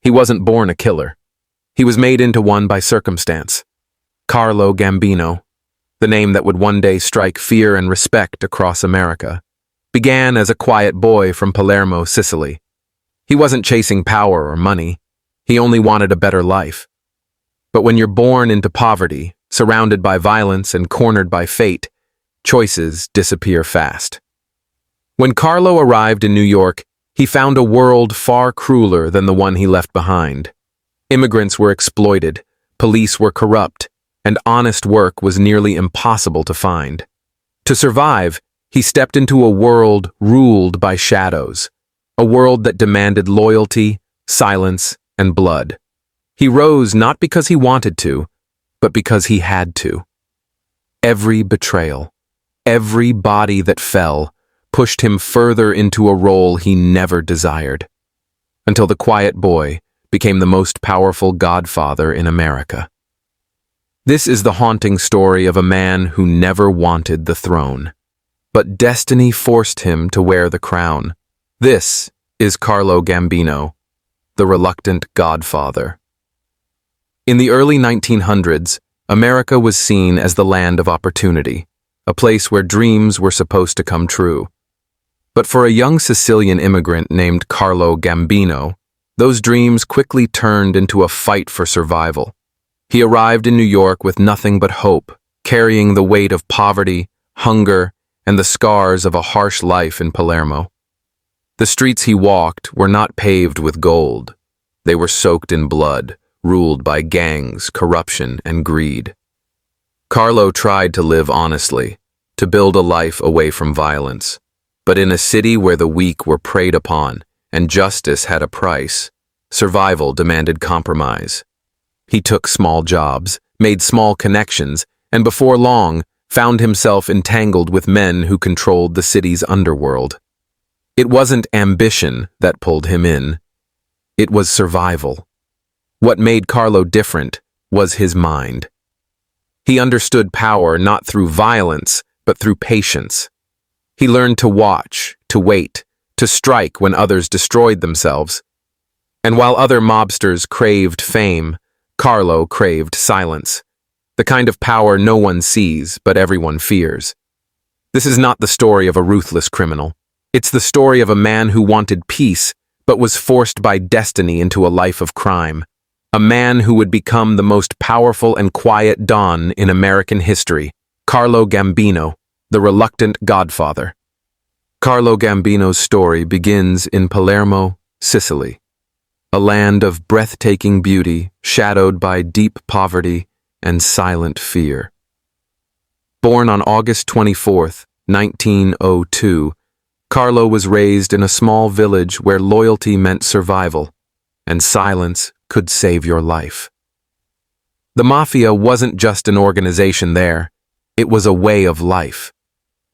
He wasn't born a killer. He was made into one by circumstance. Carlo Gambino, the name that would one day strike fear and respect across America, began as a quiet boy from Palermo, Sicily. He wasn't chasing power or money. He only wanted a better life. But when you're born into poverty, surrounded by violence and cornered by fate, choices disappear fast. When Carlo arrived in New York, he found a world far crueler than the one he left behind. Immigrants were exploited, police were corrupt, and honest work was nearly impossible to find. To survive, he stepped into a world ruled by shadows, a world that demanded loyalty, silence, and blood. He rose not because he wanted to, but because he had to. Every betrayal, every body that fell, pushed him further into a role he never desired, until the quiet boy became the most powerful godfather in America. This is the haunting story of a man who never wanted the throne, but destiny forced him to wear the crown. This is Carlo Gambino, the reluctant godfather. In the early 1900s, America was seen as the land of opportunity, a place where dreams were supposed to come true. But for a young Sicilian immigrant named Carlo Gambino, those dreams quickly turned into a fight for survival. He arrived in New York with nothing but hope, carrying the weight of poverty, hunger, and the scars of a harsh life in Palermo. The streets he walked were not paved with gold. They were soaked in blood, ruled by gangs, corruption, and greed. Carlo tried to live honestly, to build a life away from violence. But in a city where the weak were preyed upon and justice had a price, survival demanded compromise. He took small jobs, made small connections, and before long found himself entangled with men who controlled the city's underworld. It wasn't ambition that pulled him in. It was survival. What made Carlo different was his mind. He understood power not through violence, but through patience. He learned to watch, to wait, to strike when others destroyed themselves. And while other mobsters craved fame, Carlo craved silence, the kind of power no one sees but everyone fears. This is not the story of a ruthless criminal. It's the story of a man who wanted peace but was forced by destiny into a life of crime. A man who would become the most powerful and quiet don in American history, Carlo Gambino, the reluctant godfather. Carlo Gambino's story begins in Palermo, Sicily, a land of breathtaking beauty shadowed by deep poverty and silent fear. Born on August 24, 1902, Carlo was raised in a small village where loyalty meant survival, and silence could save your life. The Mafia wasn't just an organization there, it was a way of life.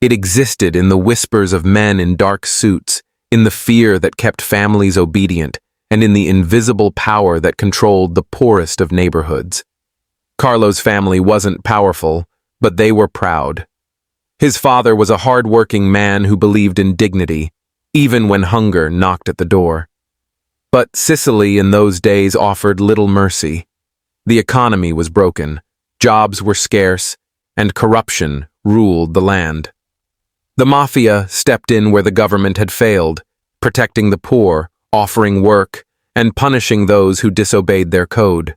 It existed in the whispers of men in dark suits, in the fear that kept families obedient, and in the invisible power that controlled the poorest of neighborhoods. Carlo's family wasn't powerful, but they were proud. His father was a hard-working man who believed in dignity, even when hunger knocked at the door. But Sicily in those days offered little mercy. The economy was broken, jobs were scarce, and corruption ruled the land. The Mafia stepped in where the government had failed, protecting the poor, offering work, and punishing those who disobeyed their code.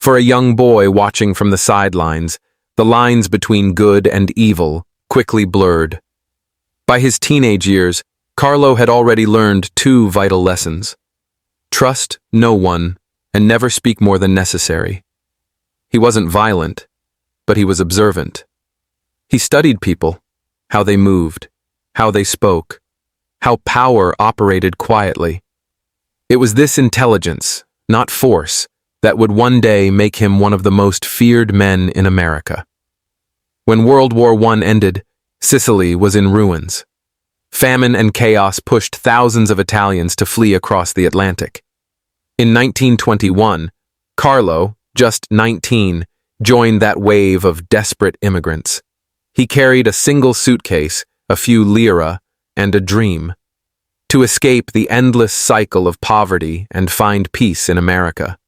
For a young boy watching from the sidelines, the lines between good and evil quickly blurred. By his teenage years, Carlo had already learned two vital lessons. Trust no one, and never speak more than necessary. He wasn't violent, but he was observant. He studied people, how they moved, how they spoke, how power operated quietly. It was this intelligence, not force, that would one day make him one of the most feared men in America. When World War I ended, Sicily was in ruins. Famine and chaos pushed thousands of Italians to flee across the Atlantic. In 1921, Carlo, just 19, joined that wave of desperate immigrants. He carried a single suitcase, a few lira, and a dream. to escape the endless cycle of poverty and find peace in America.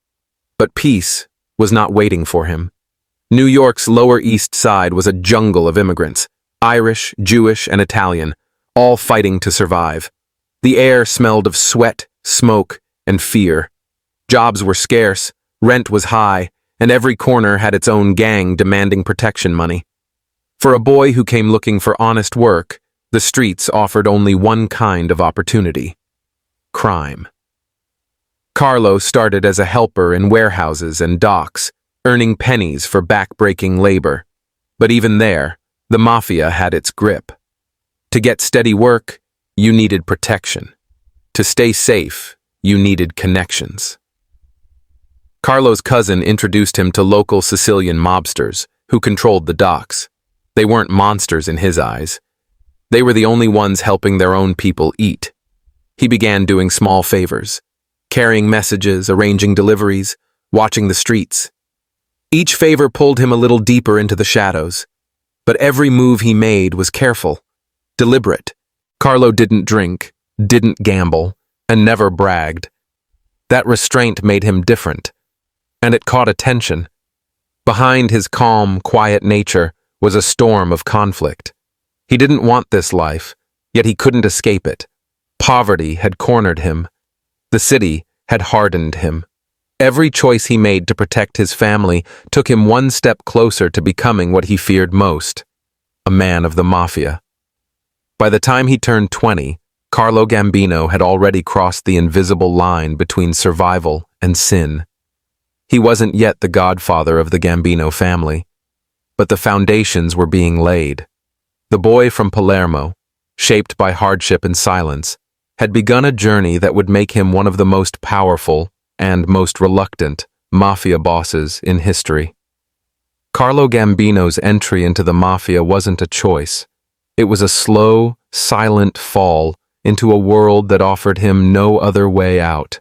But peace was not waiting for him. New York's Lower East Side was a jungle of immigrants, Irish, Jewish, and Italian, all fighting to survive. The air smelled of sweat, smoke, and fear. Jobs were scarce, rent was high, and every corner had its own gang demanding protection money. For a boy who came looking for honest work, the streets offered only one kind of opportunity: crime. Carlo started as a helper in warehouses and docks, earning pennies for back-breaking labor. But even there, the Mafia had its grip. To get steady work, you needed protection. To stay safe, you needed connections. Carlo's cousin introduced him to local Sicilian mobsters who controlled the docks. They weren't monsters in his eyes. They were the only ones helping their own people eat. He began doing small favors, carrying messages, arranging deliveries, watching the streets. Each favor pulled him a little deeper into the shadows, but every move he made was careful, deliberate. Carlo didn't drink, didn't gamble, and never bragged. That restraint made him different, and it caught attention. Behind his calm, quiet nature was a storm of conflict. He didn't want this life, yet he couldn't escape it. Poverty had cornered him. The city had hardened him. Every choice he made to protect his family took him one step closer to becoming what he feared most: a man of the Mafia. By the time he turned 20, Carlo Gambino had already crossed the invisible line between survival and sin. He wasn't yet the godfather of the Gambino family, but the foundations were being laid. The boy from Palermo, shaped by hardship and silence, had begun a journey that would make him one of the most powerful and most reluctant Mafia bosses in history. Carlo Gambino's entry into the Mafia wasn't a choice. It was a slow, silent fall into a world that offered him no other way out.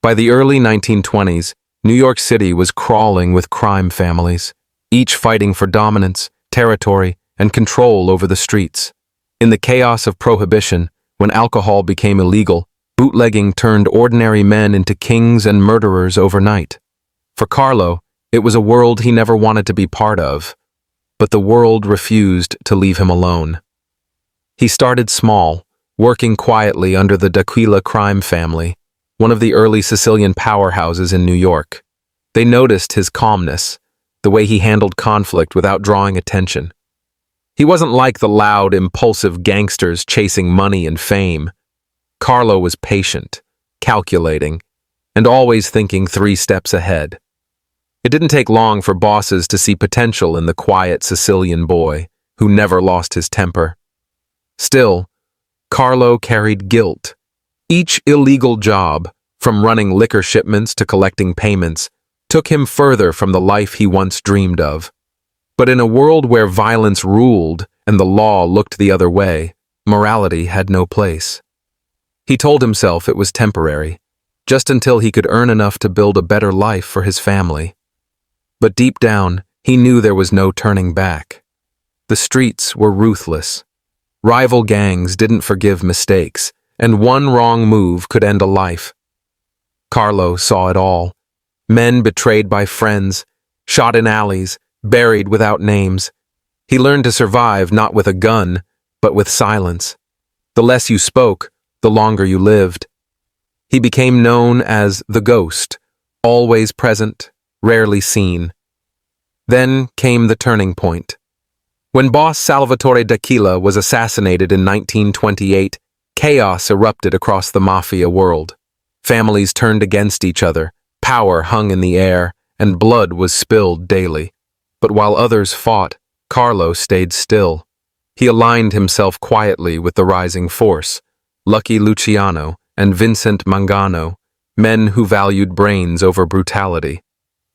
By the early 1920s, New York City was crawling with crime families, each fighting for dominance, territory, and control over the streets. In the chaos of prohibition, when alcohol became illegal, bootlegging turned ordinary men into kings and murderers overnight. For Carlo, it was a world he never wanted to be part of, but the world refused to leave him alone. He started small, working quietly under the D'Aquila crime family, one of the early Sicilian powerhouses in New York. They noticed his calmness, the way he handled conflict without drawing attention. He wasn't like the loud, impulsive gangsters chasing money and fame. Carlo was patient, calculating, and always thinking 3 steps ahead. It didn't take long for bosses to see potential in the quiet Sicilian boy who never lost his temper. Still, Carlo carried guilt. Each illegal job, from running liquor shipments to collecting payments, took him further from the life he once dreamed of. But in a world where violence ruled and the law looked the other way, morality had no place. He told himself it was temporary, just until he could earn enough to build a better life for his family. But deep down, he knew there was no turning back. The streets were ruthless. Rival gangs didn't forgive mistakes, and one wrong move could end a life. Carlo saw it all. Men betrayed by friends, shot in alleys, buried without names. He learned to survive not with a gun, but with silence. The less you spoke, the longer you lived. He became known as the Ghost, always present, rarely seen. Then came the turning point. When boss Salvatore D'Aquila was assassinated in 1928, chaos erupted across the Mafia world. Families turned against each other, power hung in the air, and blood was spilled daily. But while others fought, Carlo stayed still. He aligned himself quietly with the rising force, Lucky Luciano and Vincent Mangano, men who valued brains over brutality.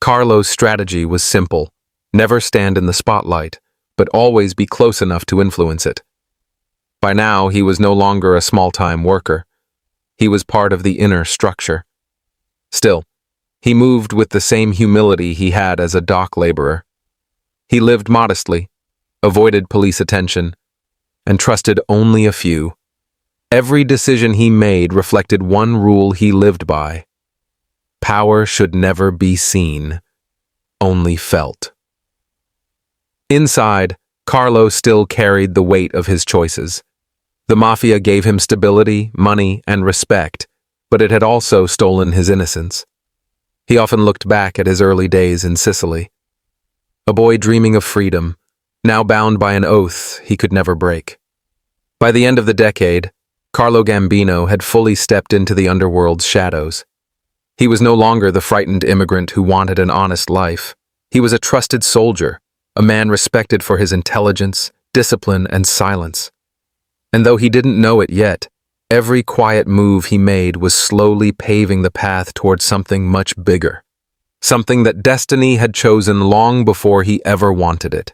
Carlo's strategy was simple: never stand in the spotlight, but always be close enough to influence it. By now, he was no longer a small-time worker. He was part of the inner structure. Still, he moved with the same humility he had as a dock laborer. He lived modestly, avoided police attention, and trusted only a few. Every decision he made reflected one rule he lived by. Power should never be seen, only felt. Inside, Carlo still carried the weight of his choices. The Mafia gave him stability, money, and respect, but it had also stolen his innocence. He often looked back at his early days in Sicily. A boy dreaming of freedom, now bound by an oath he could never break. By the end of the decade, Carlo Gambino had fully stepped into the underworld's shadows. He was no longer the frightened immigrant who wanted an honest life. He was a trusted soldier, a man respected for his intelligence, discipline, and silence. And though he didn't know it yet, every quiet move he made was slowly paving the path towards something much bigger. Something that destiny had chosen long before he ever wanted it.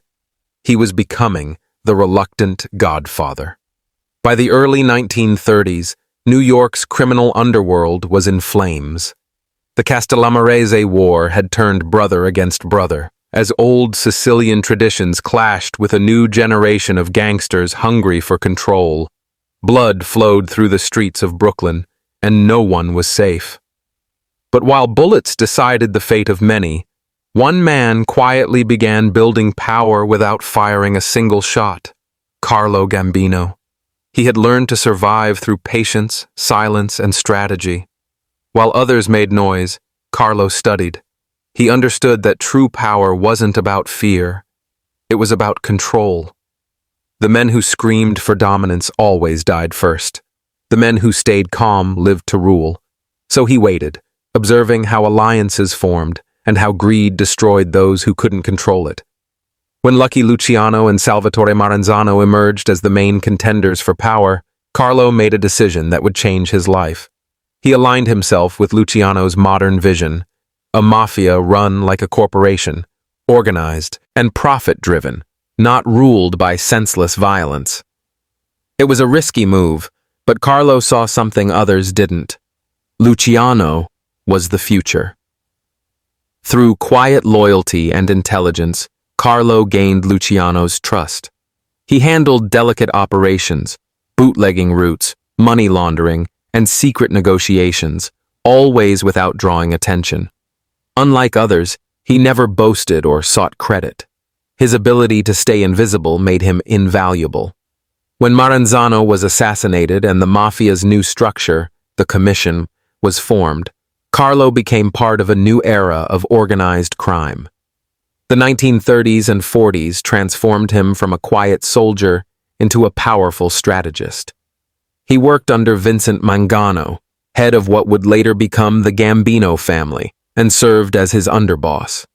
He was becoming the reluctant godfather. By the early 1930s, New York's criminal underworld was in flames. The Castellammarese War had turned brother against brother, as old Sicilian traditions clashed with a new generation of gangsters hungry for control. Blood flowed through the streets of Brooklyn, and no one was safe. But while bullets decided the fate of many, one man quietly began building power without firing a single shot: Carlo Gambino. He had learned to survive through patience, silence, and strategy. While others made noise, Carlo studied. He understood that true power wasn't about fear. It was about control. The men who screamed for dominance always died first. The men who stayed calm lived to rule. So he waited, observing how alliances formed and how greed destroyed those who couldn't control it. When Lucky Luciano and Salvatore Maranzano emerged as the main contenders for power, Carlo made a decision that would change his life. He aligned himself with Luciano's modern vision, a mafia run like a corporation, organized and profit-driven, not ruled by senseless violence. It was a risky move, but Carlo saw something others didn't. Luciano was the future. Through quiet loyalty and intelligence, Carlo gained Luciano's trust. He handled delicate operations, bootlegging routes, money laundering, and secret negotiations, always without drawing attention. Unlike others, he never boasted or sought credit. His ability to stay invisible made him invaluable. When Maranzano was assassinated and the Mafia's new structure, the Commission, was formed, Carlo became part of a new era of organized crime. The 1930s and 40s transformed him from a quiet soldier into a powerful strategist. He worked under Vincent Mangano, head of what would later become the Gambino family, and served as his underboss.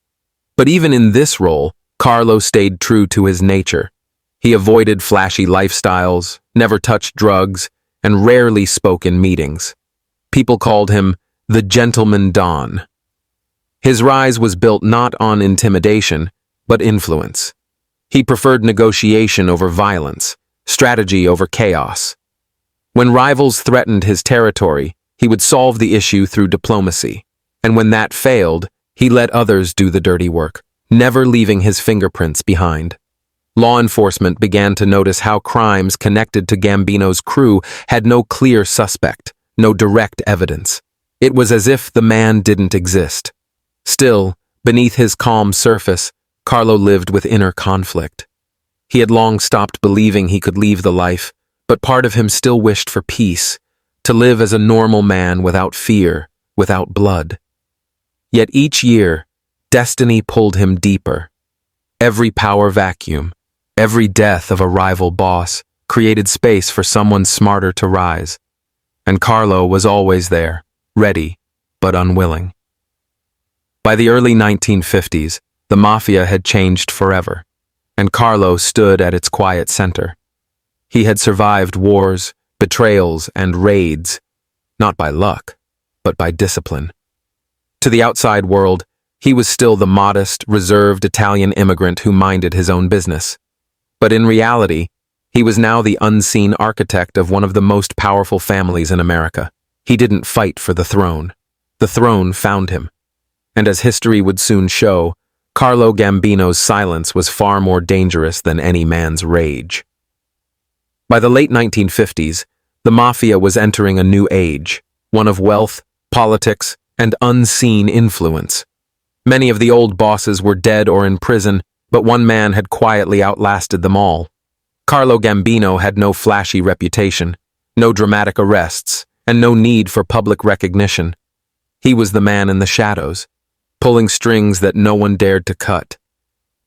But even in this role, Carlo stayed true to his nature. He avoided flashy lifestyles, never touched drugs, and rarely spoke in meetings. People called him the Gentleman Don. His rise was built not on intimidation, but influence. He preferred negotiation over violence, strategy over chaos. When rivals threatened his territory, he would solve the issue through diplomacy. And when that failed, he let others do the dirty work, never leaving his fingerprints behind. Law enforcement began to notice how crimes connected to Gambino's crew had no clear suspect, no direct evidence. It was as if the man didn't exist. Still, beneath his calm surface, Carlo lived with inner conflict. He had long stopped believing he could leave the life, but part of him still wished for peace, to live as a normal man without fear, without blood. Yet each year, destiny pulled him deeper. Every power vacuum, every death of a rival boss created space for someone smarter to rise. And Carlo was always there, ready, but unwilling. By the early 1950s, the Mafia had changed forever, and Carlo stood at its quiet center. He had survived wars, betrayals, and raids, not by luck, but by discipline. To the outside world, he was still the modest, reserved Italian immigrant who minded his own business. But in reality, he was now the unseen architect of one of the most powerful families in America. He didn't fight for the throne. The throne found him. And as history would soon show, Carlo Gambino's silence was far more dangerous than any man's rage. By the late 1950s, The Mafia was entering a new age, one of wealth, politics, and unseen influence. Many of the old bosses were dead or in prison, but one man had quietly outlasted them all. Carlo Gambino had no flashy reputation, no dramatic arrests, and no need for public recognition. He was the man in the shadows, pulling strings that no one dared to cut.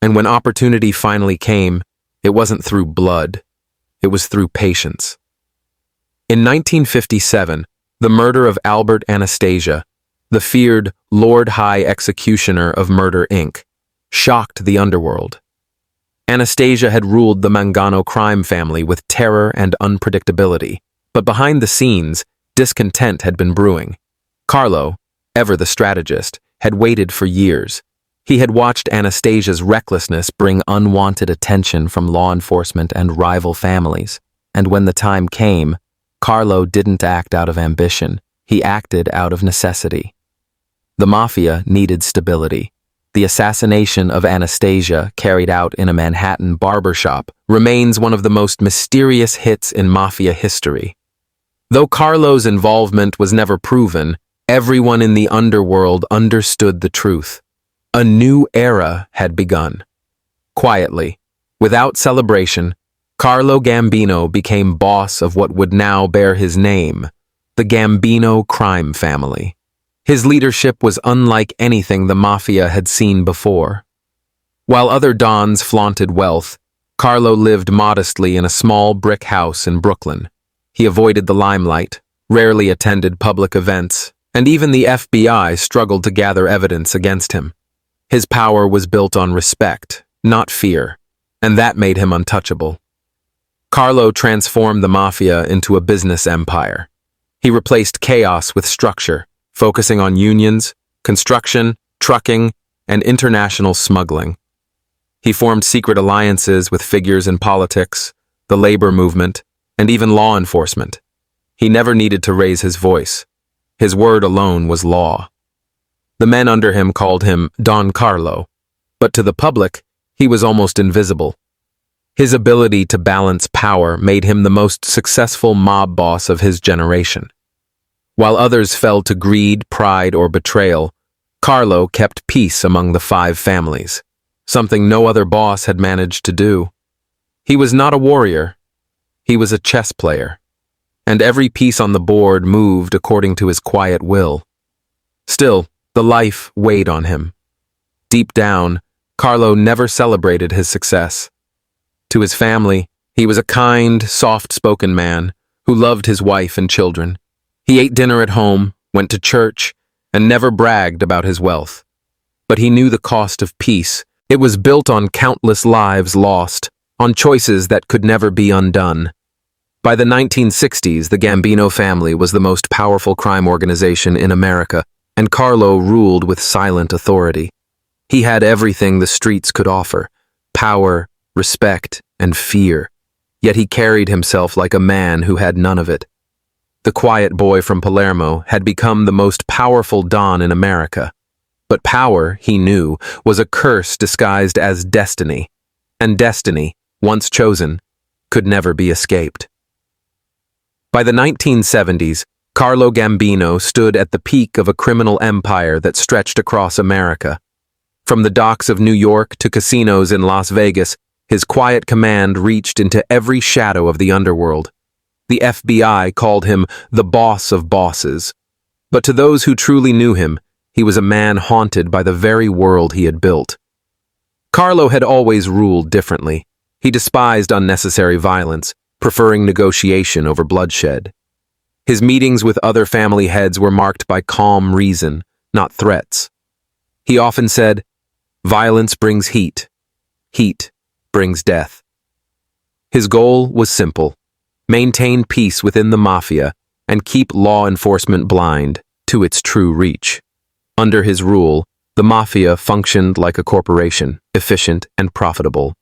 And when opportunity finally came, it wasn't through blood, it was through patience. In 1957, the murder of Albert Anastasia, the feared Lord High Executioner of Murder, Inc., shocked the underworld. Anastasia had ruled the Mangano crime family with terror and unpredictability, but behind the scenes, discontent had been brewing. Carlo, ever the strategist, had waited for years. He had watched Anastasia's recklessness bring unwanted attention from law enforcement and rival families, and when the time came, Carlo didn't act out of ambition, he acted out of necessity. The Mafia needed stability. The assassination of Anastasia, carried out in a Manhattan barbershop, remains one of the most mysterious hits in Mafia history. Though Carlo's involvement was never proven, everyone in the underworld understood the truth. A new era had begun. Quietly, without celebration, Carlo Gambino became boss of what would now bear his name, the Gambino crime family. His leadership was unlike anything the Mafia had seen before. While other dons flaunted wealth, Carlo lived modestly in a small brick house in Brooklyn. He avoided the limelight, rarely attended public events, and even the FBI struggled to gather evidence against him. His power was built on respect, not fear, and that made him untouchable. Carlo transformed the Mafia into a business empire. He replaced chaos with structure, focusing on unions, construction, trucking, and international smuggling. He formed secret alliances with figures in politics, the labor movement, and even law enforcement. He never needed to raise his voice. His word alone was law. The men under him called him Don Carlo, but to the public, he was almost invisible. His ability to balance power made him the most successful mob boss of his generation. While others fell to greed, pride, or betrayal, Carlo kept peace among the five families, something no other boss had managed to do. He was not a warrior, he was a chess player, and every piece on the board moved according to his quiet will. Still, the life weighed on him. Deep down, Carlo never celebrated his success. To his family, he was a kind, soft-spoken man who loved his wife and children. He ate dinner at home, went to church, and never bragged about his wealth. But he knew the cost of peace. It was built on countless lives lost, on choices that could never be undone. By the 1960s, the Gambino family was the most powerful crime organization in America, and Carlo ruled with silent authority. He had everything the streets could offer: power, respect, and fear. Yet he carried himself like a man who had none of it. The quiet boy from Palermo had become the most powerful don in America. But power, he knew, was a curse disguised as destiny. And destiny, once chosen, could never be escaped. By the 1970s, Carlo Gambino stood at the peak of a criminal empire that stretched across America. From the docks of New York to casinos in Las Vegas, his quiet command reached into every shadow of the underworld. The FBI called him the boss of bosses. But to those who truly knew him, he was a man haunted by the very world he had built. Carlo had always ruled differently. He despised unnecessary violence, preferring negotiation over bloodshed. His meetings with other family heads were marked by calm reason, not threats. He often said, "Violence brings heat. Heat brings death." His goal was simple: maintain peace within the Mafia and keep law enforcement blind to its true reach. Under his rule, the Mafia functioned like a corporation, efficient and profitable.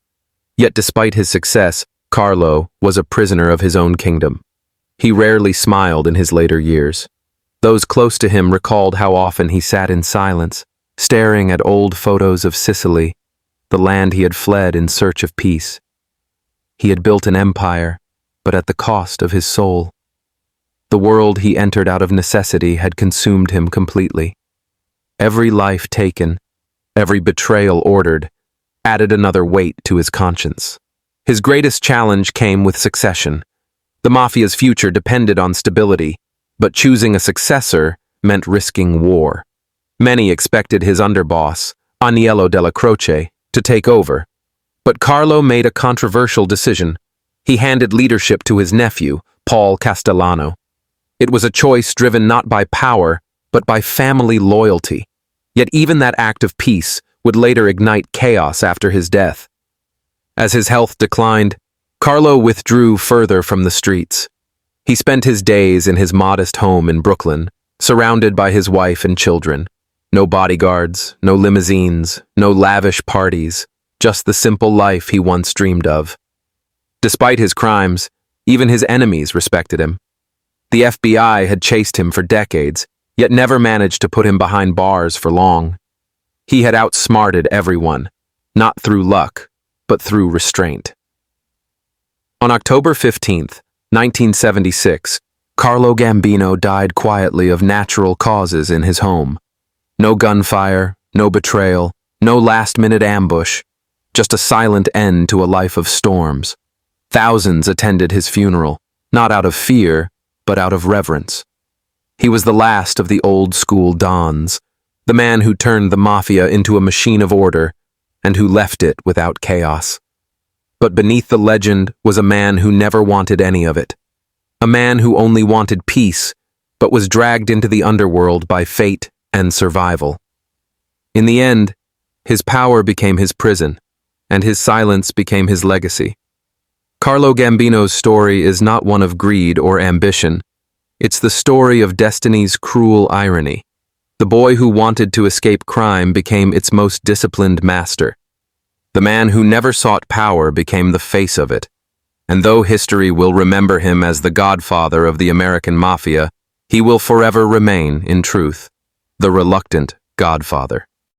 Yet despite his success, Carlo was a prisoner of his own kingdom. He rarely smiled in his later years. Those close to him recalled how often he sat in silence, staring at old photos of Sicily, the land he had fled in search of peace. He had built an empire, but at the cost of his soul. The world he entered out of necessity had consumed him completely. Every life taken, every betrayal ordered, added another weight to his conscience. His greatest challenge came with succession. The Mafia's future depended on stability, but choosing a successor meant risking war. Many expected his underboss, Agnello della Croce, to take over. But Carlo made a controversial decision. He handed leadership to his nephew, Paul Castellano. It was a choice driven not by power, but by family loyalty. Yet even that act of peace would later ignite chaos after his death. As his health declined, Carlo withdrew further from the streets. He spent his days in his modest home in Brooklyn, surrounded by his wife and children. No bodyguards, no limousines, no lavish parties, just the simple life he once dreamed of. Despite his crimes, even his enemies respected him. The FBI had chased him for decades, yet never managed to put him behind bars for long. He had outsmarted everyone, not through luck, but through restraint. On October 15th, 1976, Carlo Gambino died quietly of natural causes in his home. No gunfire, no betrayal, no last-minute ambush, just a silent end to a life of storms. Thousands attended his funeral, not out of fear, but out of reverence. He was the last of the old-school dons, the man who turned the Mafia into a machine of order and who left it without chaos. But beneath the legend was a man who never wanted any of it. A man who only wanted peace, but was dragged into the underworld by fate and survival. In the end, his power became his prison, and his silence became his legacy. Carlo Gambino's story is not one of greed or ambition. It's the story of destiny's cruel irony. The boy who wanted to escape crime became its most disciplined master. The man who never sought power became the face of it. And though history will remember him as the godfather of the American Mafia, he will forever remain, in truth, the reluctant godfather.